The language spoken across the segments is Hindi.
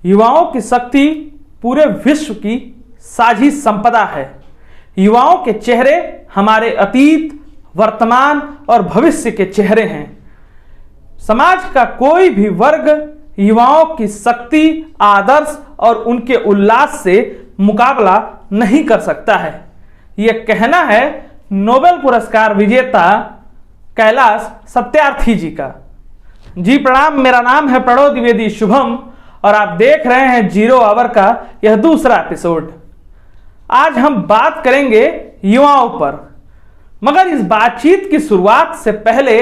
युवाओं की शक्ति पूरे विश्व की साझी संपदा है। युवाओं के चेहरे हमारे अतीत, वर्तमान और भविष्य के चेहरे हैं। समाज का कोई भी वर्ग युवाओं की शक्ति, आदर्श और उनके उल्लास से मुकाबला नहीं कर सकता है। यह कहना है नोबेल पुरस्कार विजेता कैलाश सत्यार्थी जी का। जी प्रणाम, मेरा नाम है प्रणव द्विवेदी शुभम और आप देख रहे हैं जीरो आवर का यह दूसरा एपिसोड। आज हम बात करेंगे युवाओं पर, मगर इस बातचीत की शुरुआत से पहले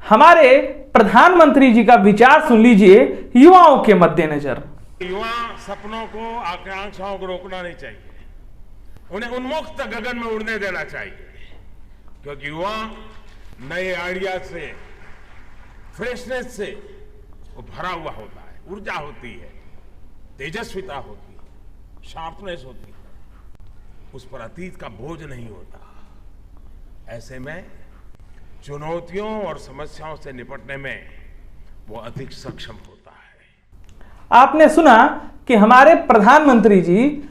हमारे प्रधानमंत्री जी का विचार सुन लीजिए युवाओं के मद्देनजर। युवा सपनों को, आकांक्षाओं को रोकना नहीं चाहिए, उन्हें उन्मुक्त गगन में उड़ने देना चाहिए, क्योंकि युवा नए आइडिया से, फ्रेशनेस से वो भरा हुआ होता है, ऊर्जा होती है, तेजस्विता होती है, शार्पनेस होती है, उस पर अतीत का बोझ नहीं होता। ऐसे में चुनौतियों और समस्याओं से निपटने में वो अधिक सक्षम होता है। आपने सुना कि हमारे प्रधानमंत्री जी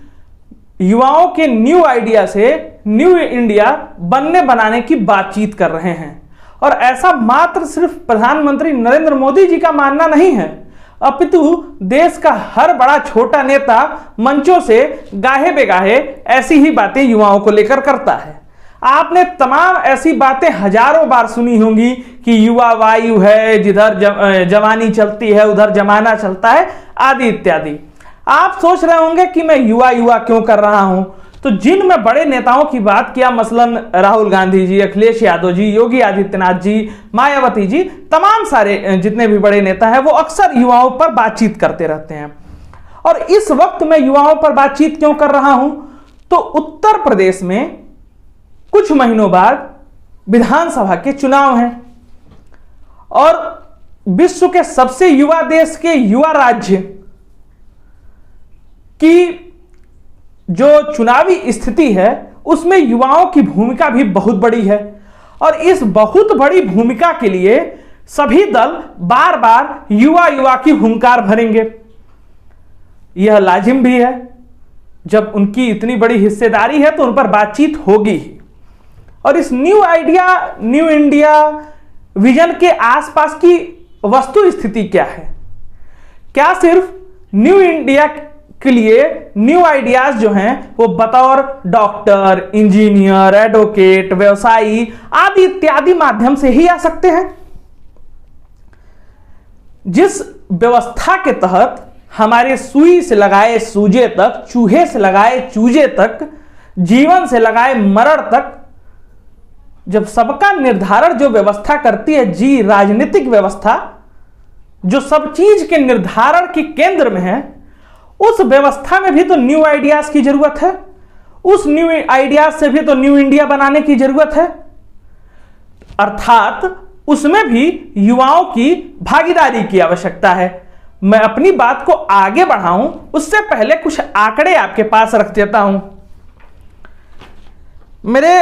युवाओं के न्यू आइडिया से न्यू इंडिया बनाने की बातचीत कर रहे हैं, और ऐसा मात्र सिर्फ प्रधानमंत्री नरेंद्र मोदी जी का मानना नहीं है, अपितु देश का हर बड़ा छोटा नेता मंचों से गाहे बेगाहे ऐसी ही बातें युवाओं को लेकर करता है। आपने तमाम ऐसी बातें हजारों बार सुनी होंगी कि युवा वायु है, जिधर जवानी चलती है उधर जमाना चलता है, आदि इत्यादि। आप सोच रहे होंगे कि मैं युवा युवा क्यों कर रहा हूं, तो जिन में बड़े नेताओं की बात किया, मसलन राहुल गांधी जी, अखिलेश यादव जी, योगी आदित्यनाथ जी, मायावती जी, तमाम सारे जितने भी बड़े नेता हैं वो अक्सर युवाओं पर बातचीत करते रहते हैं। और इस वक्त मैं युवाओं पर बातचीत क्यों कर रहा हूं, तो उत्तर प्रदेश में कुछ महीनों बाद विधानसभा के चुनाव हैं और विश्व के सबसे युवा देश के युवा राज्य की जो चुनावी स्थिति है उसमें युवाओं की भूमिका भी बहुत बड़ी है, और इस बहुत बड़ी भूमिका के लिए सभी दल बार बार युवा युवा की हुंकार भरेंगे। यह लाजिम भी है, जब उनकी इतनी बड़ी हिस्सेदारी है तो उन पर बातचीत होगी ही। और इस new idea, new India vision के आसपास की वस्तु स्थिति क्या है? क्या सिर्फ न्यू इंडिया के लिए न्यू आइडियाज जो हैं वो बतौर डॉक्टर, इंजीनियर, एडवोकेट, व्यवसायी आदि इत्यादि माध्यम से ही आ सकते हैं? जिस व्यवस्था के तहत हमारे सुई से लगाए सूजे तक, चूहे से लगाए चूजे तक, जीवन से लगाए मरण तक, जब सबका निर्धारण जो व्यवस्था करती है, जी राजनीतिक व्यवस्था जो सब चीज के निर्धारण के केंद्र में है, उस व्यवस्था में भी तो न्यू आइडियाज की जरूरत है। उस न्यू आइडियाज से भी तो न्यू इंडिया बनाने की जरूरत है, अर्थात उसमें भी युवाओं की भागीदारी की आवश्यकता है। मैं अपनी बात को आगे बढ़ाऊं उससे पहले कुछ आंकड़े आपके पास रख देता हूं। मेरे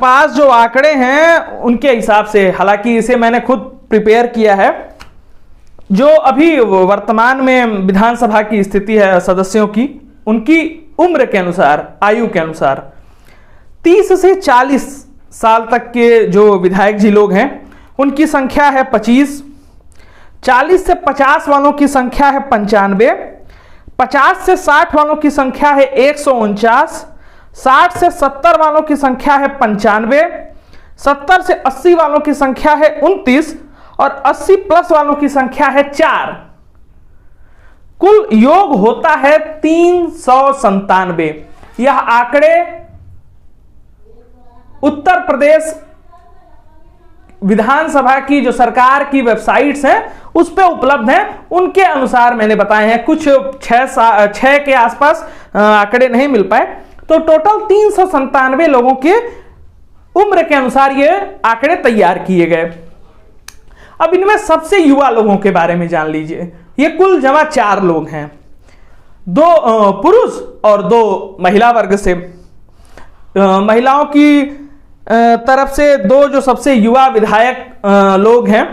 पास जो आंकड़े हैं उनके हिसाब से, हालांकि इसे मैंने खुद प्रिपेयर किया है, जो अभी वर्तमान में विधानसभा की स्थिति है सदस्यों की, उनकी उम्र के अनुसार, आयु के अनुसार 30 से 40 साल तक के जो विधायक जी लोग हैं उनकी संख्या है 25, 40 से 50 वालों की संख्या है 95, 50 से 60 वालों की संख्या है 149, 60 से 70 वालों की संख्या है 95, 70 से 80 वालों की संख्या है 29 और 80 प्लस वालों की संख्या है 4। कुल योग होता है 397। यह आंकड़े उत्तर प्रदेश विधानसभा की जो सरकार की वेबसाइट्स हैं उस पे उपलब्ध हैं, उनके अनुसार मैंने बताए हैं। कुछ 6 के आसपास आंकड़े नहीं मिल पाए, तो टोटल 397 लोगों के उम्र के अनुसार ये आंकड़े तैयार किए गए। अब इनमें सबसे युवा लोगों के बारे में जान लीजिए। ये कुल जमा 4 लोग हैं, 2 पुरुष और 2 महिला वर्ग से। महिलाओं की तरफ से 2 जो सबसे युवा विधायक लोग हैं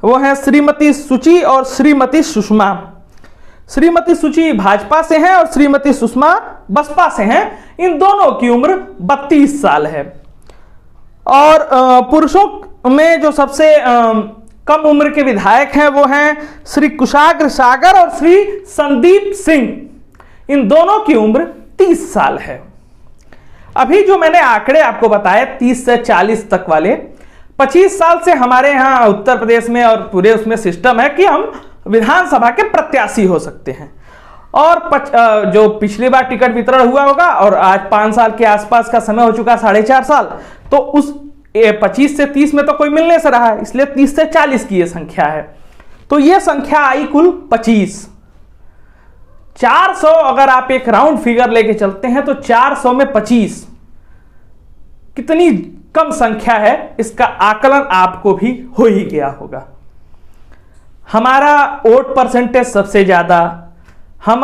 वो हैं श्रीमती सुचि और श्रीमती सुषमा। श्रीमती सुची भाजपा से हैं और श्रीमती सुषमा बसपा से हैं। इन दोनों की उम्र 32 साल है। और पुरुषों में जो सबसे कम उम्र के विधायक हैं वो हैं श्री कुशाग्र सागर और श्री संदीप सिंह। इन दोनों की उम्र 30 साल है। अभी जो मैंने आंकड़े आपको बताए 30 से 40 तक वाले, 25 साल से हमारे यहाँ उत्तर प्रदेश में और पूरे उसमें सिस्टम है कि हम विधानसभा के प्रत्याशी हो सकते हैं। और जो पिछली बार टिकट वितरण हुआ होगा और आज 5 साल के आसपास का समय हो चुका, 4.5 साल, तो उस 25 से 30 में तो कोई मिलने से रहा है, इसलिए 30 से 40 की ये संख्या है। तो ये संख्या आई कुल 25। 400 अगर आप एक राउंड फिगर लेके चलते हैं तो 400 में 25 कितनी कम संख्या है, इसका आकलन आपको भी हो ही गया होगा। हमारा वोट परसेंटेज सबसे ज्यादा, हम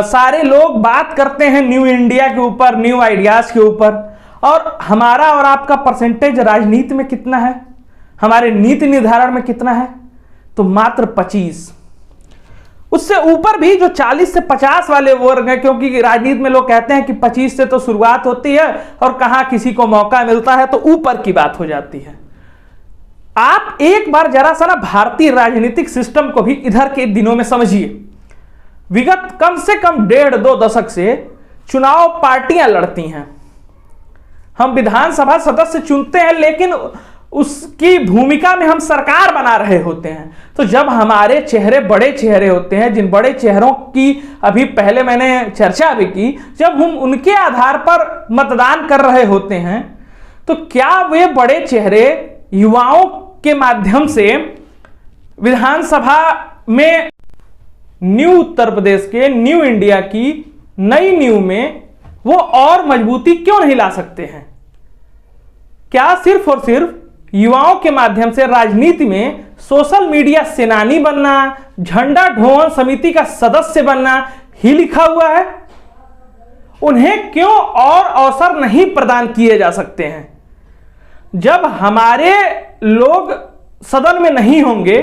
सारे लोग बात करते हैं न्यू इंडिया के ऊपर, न्यू आइडियाज के ऊपर, और हमारा और आपका परसेंटेज राजनीति में कितना है, हमारे नीति निर्धारण में कितना है, तो मात्र 25। उससे ऊपर भी जो 40 से 50 वाले वर्ग हैं, क्योंकि राजनीति में लोग कहते हैं कि 25 से तो शुरुआत होती है और कहां किसी को मौका मिलता है, तो ऊपर की बात हो जाती है। आप एक बार जरा सा ना भारतीय राजनीतिक सिस्टम को भी इधर के दिनों में समझिए। विगत कम से कम 1.5-2 दशक से चुनाव पार्टियां लड़ती हैं। हम विधानसभा सदस्य चुनते हैं, लेकिन उसकी भूमिका में हम सरकार बना रहे होते हैं। तो जब हमारे चेहरे बड़े चेहरे होते हैं, जिन बड़े चेहरों की अभी पहले मैंने चर्चा भी की, जब हम उनके आधार पर मतदान कर रहे होते हैं, तो क्या वे बड़े चेहरे युवाओं के माध्यम से विधानसभा में न्यू उत्तर प्रदेश के, न्यू इंडिया की नई न्यू में वो और मजबूती क्यों नहीं ला सकते हैं? क्या सिर्फ और सिर्फ युवाओं के माध्यम से राजनीति में सोशल मीडिया सेनानी बनना, झंडा ढोवन समिति का सदस्य बनना ही लिखा हुआ है? उन्हें क्यों और अवसर नहीं प्रदान किए जा सकते हैं? जब हमारे लोग सदन में नहीं होंगे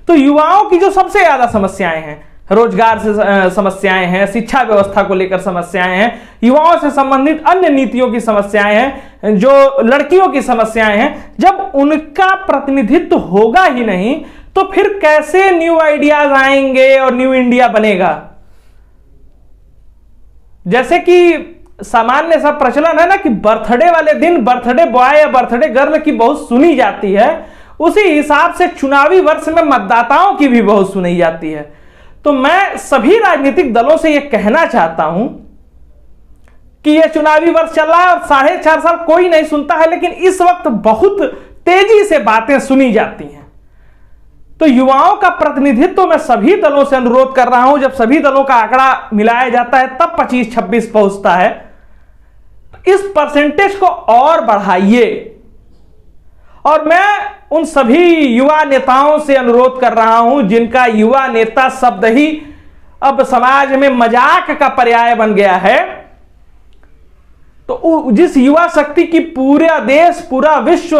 तो युवाओं की जो सबसे ज्यादा समस्याएं हैं, रोजगार से समस्याएं हैं, शिक्षा व्यवस्था को लेकर समस्याएं हैं, युवाओं से संबंधित अन्य नीतियों की समस्याएं हैं, जो लड़कियों की समस्याएं हैं, जब उनका प्रतिनिधित्व होगा ही नहीं तो फिर कैसे न्यू आइडियाज आएंगे और न्यू इंडिया बनेगा? जैसे कि सामान्य सा प्रचलन है ना कि बर्थडे वाले दिन बर्थडे बॉय या बर्थडे गर्ल की बहुत सुनी जाती है, उसी हिसाब से चुनावी वर्ष में मतदाताओं की भी बहुत सुनी जाती है। तो मैं सभी राजनीतिक दलों से यह कहना चाहता हूं कि यह चुनावी वर्ष चल रहा है और 4.5 साल कोई नहीं सुनता है, लेकिन इस वक्त बहुत तेजी से बातें सुनी जाती हैं। तो युवाओं का प्रतिनिधित्व मैं सभी दलों से अनुरोध कर रहा हूं, जब सभी दलों का आंकड़ा मिलाया जाता है तब 25-26 पहुंचता है। इस परसेंटेज को और बढ़ाइए। और मैं उन सभी युवा नेताओं से अनुरोध कर रहा हूं जिनका युवा नेता शब्द ही अब समाज में मजाक का पर्याय बन गया है, तो जिस युवा शक्ति की पूरा देश, पूरा विश्व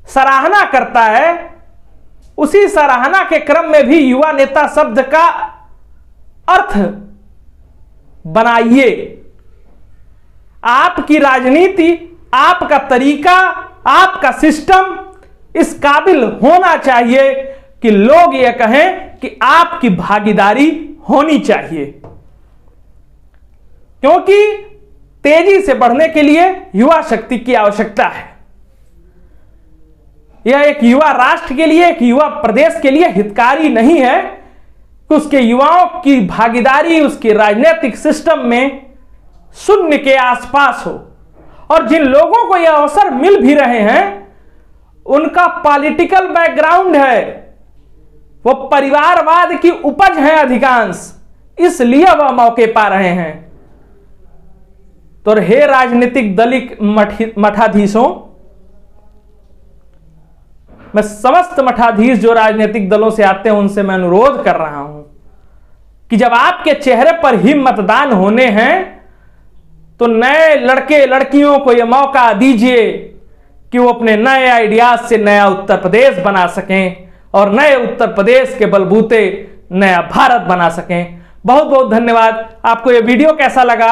सराहना करता है, उसी सराहना के क्रम में भी युवा नेता शब्द का अर्थ बनाइए। आपकी राजनीति, आपका तरीका, आपका सिस्टम इस काबिल होना चाहिए कि लोग यह कहें कि आपकी भागीदारी होनी चाहिए, क्योंकि तेजी से बढ़ने के लिए युवा शक्ति की आवश्यकता है। यह एक युवा राष्ट्र के लिए, एक युवा प्रदेश के लिए हितकारी नहीं है कि उसके युवाओं की भागीदारी उसके राजनीतिक सिस्टम में शून्य के आसपास हो। और जिन लोगों को यह अवसर मिल भी रहे हैं, उनका पॉलिटिकल बैकग्राउंड है, वो परिवारवाद की उपज है अधिकांश, इसलिए वह मौके पा रहे हैं। तो हे राजनीतिक दलित मठाधीशों, मैं समस्त मठाधीश जो राजनीतिक दलों से आते हैं उनसे मैं अनुरोध कर रहा हूं कि जब आपके चेहरे पर ही मतदान होने हैं तो नए लड़के लड़कियों को यह मौका दीजिए कि वो अपने नए आइडियाज से नया उत्तर प्रदेश बना सकें और नए उत्तर प्रदेश के बलबूते नया भारत बना सकें। बहुत बहुत धन्यवाद। आपको यह वीडियो कैसा लगा,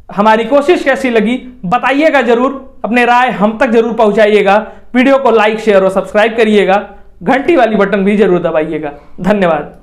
हमारी कोशिश कैसी लगी, बताइएगा जरूर, अपने राय हम तक जरूर पहुंचाइएगा। वीडियो को लाइक, शेयर और सब्सक्राइब करिएगा, घंटी वाली बटन भी जरूर दबाइएगा। धन्यवाद।